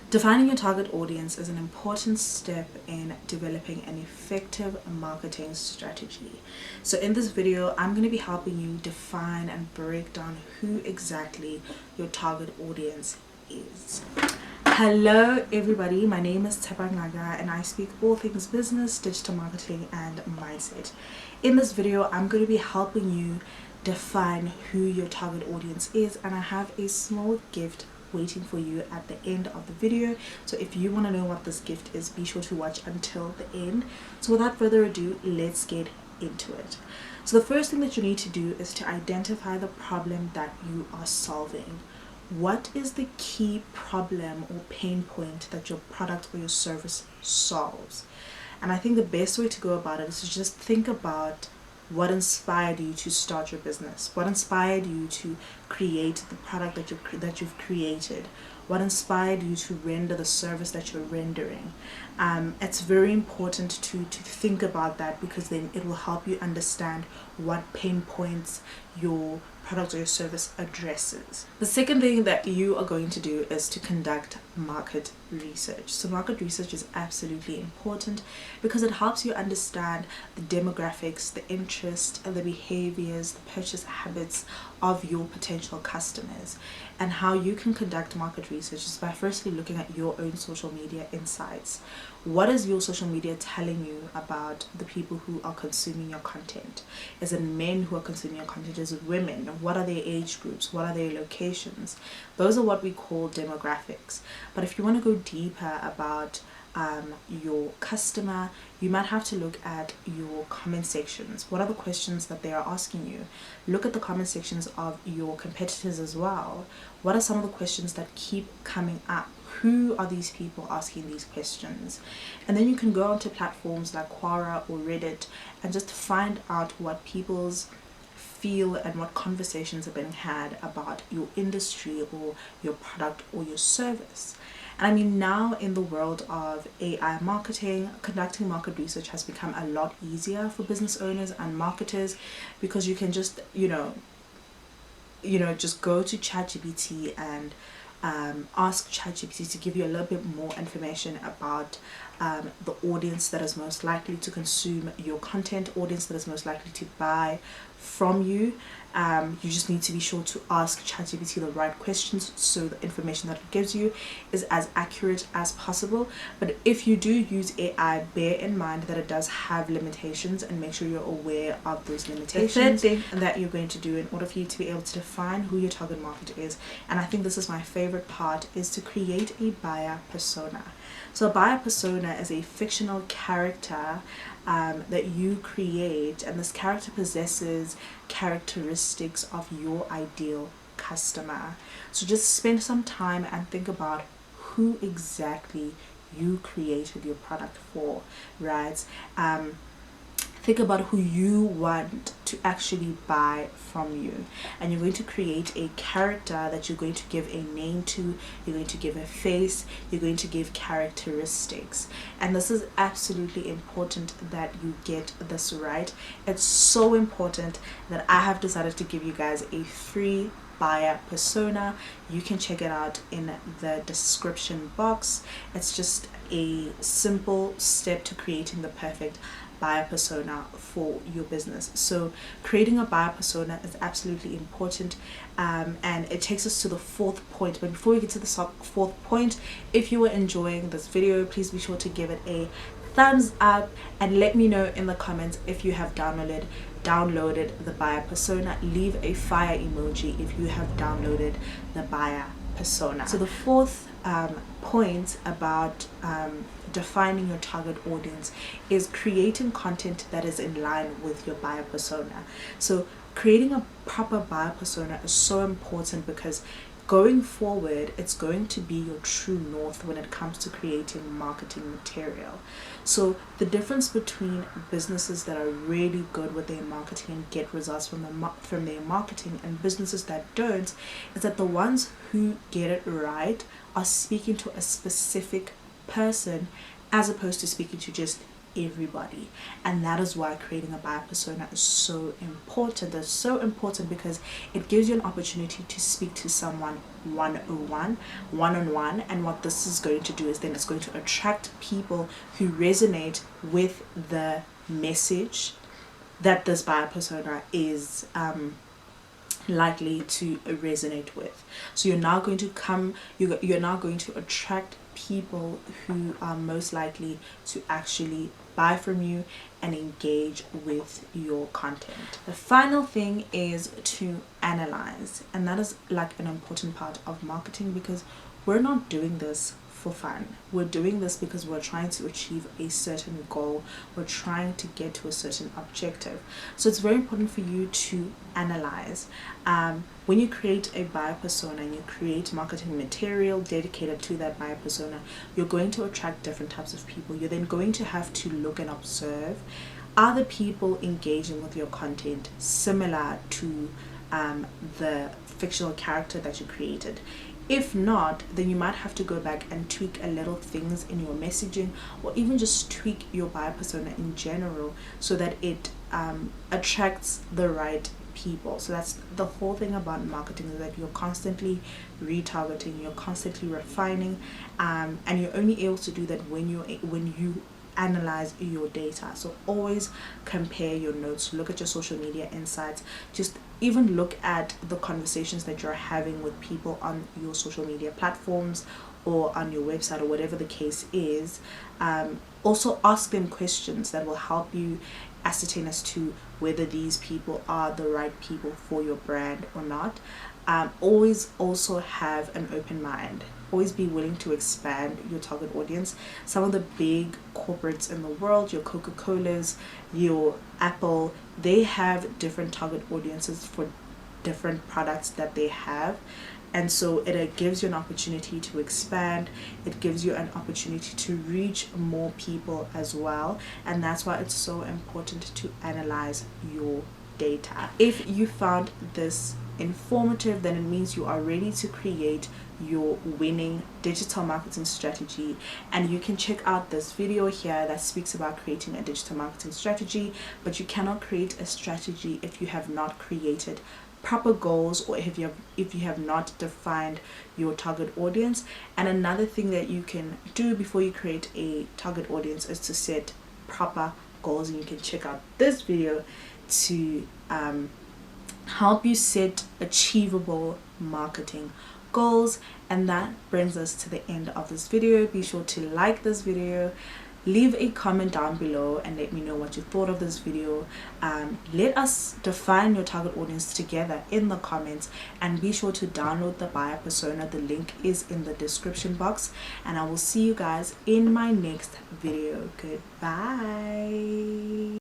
Defining your target audience is an important step in developing an effective marketing strategy. So in this video, I'm going to be helping you define and break down who exactly your target audience is. Hello everybody, my name is Tshepang Langa and I speak all things business, digital marketing and mindset. In this video, I'm going to be helping you define who your target audience is, and I have a small gift waiting for you at the end of the video. So if you want to know what this gift is, be sure to watch until the end. So without further ado, let's get into it. So the first thing that you need to do is to identify the problem that you are solving. What is the key problem or pain point that your product or your service solves? And I think the best way to go about it is to just think about what inspired you to start your business, what inspired you to create the product that you've created, what inspired you to render the service that you're rendering. It's very important to think about that, because then it will help you understand what pain points your product or your service addresses. The second thing that you are going to do is to conduct market research. So market research is absolutely important because it helps you understand the demographics, the interests, the behaviors, the purchase habits of your potential customers. And how you can conduct market research is by firstly looking at your own social media insights. What is your social media telling you about the people who are consuming your content? Is it men who are consuming your content? Is it women? What are their age groups? What are their locations? Those are what we call demographics. But if you want to go deeper about your customer, you might have to look at your comment sections. What are the questions that they are asking you? Look at the comment sections of your competitors as well. What are some of the questions that keep coming up? Who are these people asking these questions? And then you can go onto platforms like Quora or Reddit and just find out what people's feel and what conversations are being had about your industry or your product or your service. And I mean, now in the world of AI marketing, conducting market research has become a lot easier for business owners and marketers, because you can just, just go to ChatGPT and ask ChatGPT to give you a little bit more information about the audience that is most likely to consume your content, audience that is most likely to buy from you. You just need to be sure to ask ChatGPT the right questions so the information that it gives you is as accurate as possible. But if you do use AI, bear in mind that it does have limitations, and make sure you're aware of those limitations. The third thing that you're going to do in order for you to be able to define who your target market is, and I think this is my favorite part, is to create a buyer persona. So a buyer persona is a fictional character that you create, and this character possesses characteristics of your ideal customer. So just spend some time and think about who exactly you created your product for, right? Think about who you want to actually buy from you, and you're going to create a character that you're going to give a name to, you're going to give a face, you're going to give characteristics. And this is absolutely important that you get this right. It's so important that I have decided to give you guys a free buyer persona. You can check it out in the description box. It's just a simple step to creating the perfect buyer persona for your business. So creating a buyer persona is absolutely important, and it takes us to the fourth point. But before we get to the fourth point, if you were enjoying this video, please be sure to give it a thumbs up and let me know in the comments if you have downloaded the buyer persona. Leave a fire emoji if you have downloaded the buyer persona. So the fourth point about defining your target audience is creating content that is in line with your buyer persona. So creating a proper buyer persona is so important, because going forward, it's going to be your true north when it comes to creating marketing material. So the difference between businesses that are really good with their marketing and get results from their marketing and businesses that don't is that the ones who get it right are speaking to a specific person, as opposed to speaking to just everybody. And that is why creating a buyer persona is so important. It's so important because it gives you an opportunity to speak to someone one-on-one. And what this is going to do is then it's going to attract people who resonate with the message that this buyer persona is likely to resonate with. So you're now going to attract people who are most likely to actually buy from you and engage with your content. The final thing is to analyze, and that is like an important part of marketing, because we're not doing this for fun. We're doing this because we're trying to achieve a certain goal. We're trying to get to a certain objective. So it's very important for you to analyze. When you create a buyer persona and you create marketing material dedicated to that buyer persona, you're going to attract different types of people. You're then going to have to look and observe, are the people engaging with your content similar to the fictional character that you created? If not, then you might have to go back and tweak a little things in your messaging, or even just tweak your buyer persona in general so that it attracts the right people. So that's the whole thing about marketing, is that you're constantly retargeting, you're constantly refining, and you're only able to do that when you analyze your data. So always compare your notes, look at your social media insights, just even look at the conversations that you're having with people on your social media platforms or on your website or whatever the case is. Also ask them questions that will help you ascertain as to whether these people are the right people for your brand or not. Always also have an open mind. Always be willing to expand your target audience. Some of the big corporates in the world, your Coca-Colas, your Apple, they have different target audiences for different products that they have. And so it gives you an opportunity to expand. It gives you an opportunity to reach more people as well. And that's why it's so important to analyze your data. If you found this informative, then it means you are ready to create your winning digital marketing strategy. And you can check out this video here that speaks about creating a digital marketing strategy. But you cannot create a strategy if you have not created proper goals, or if you have not defined your target audience. And another thing that you can do before you create a target audience is to set proper goals. And you can check out this video to help you set achievable marketing goals. And that brings us to the end of this video. Be sure to like this video, leave a comment down below and let me know what you thought of this video. Let us define your target audience together in the comments, and be sure to download the buyer persona. The link is in the description box, and I will see you guys in my next video. Goodbye.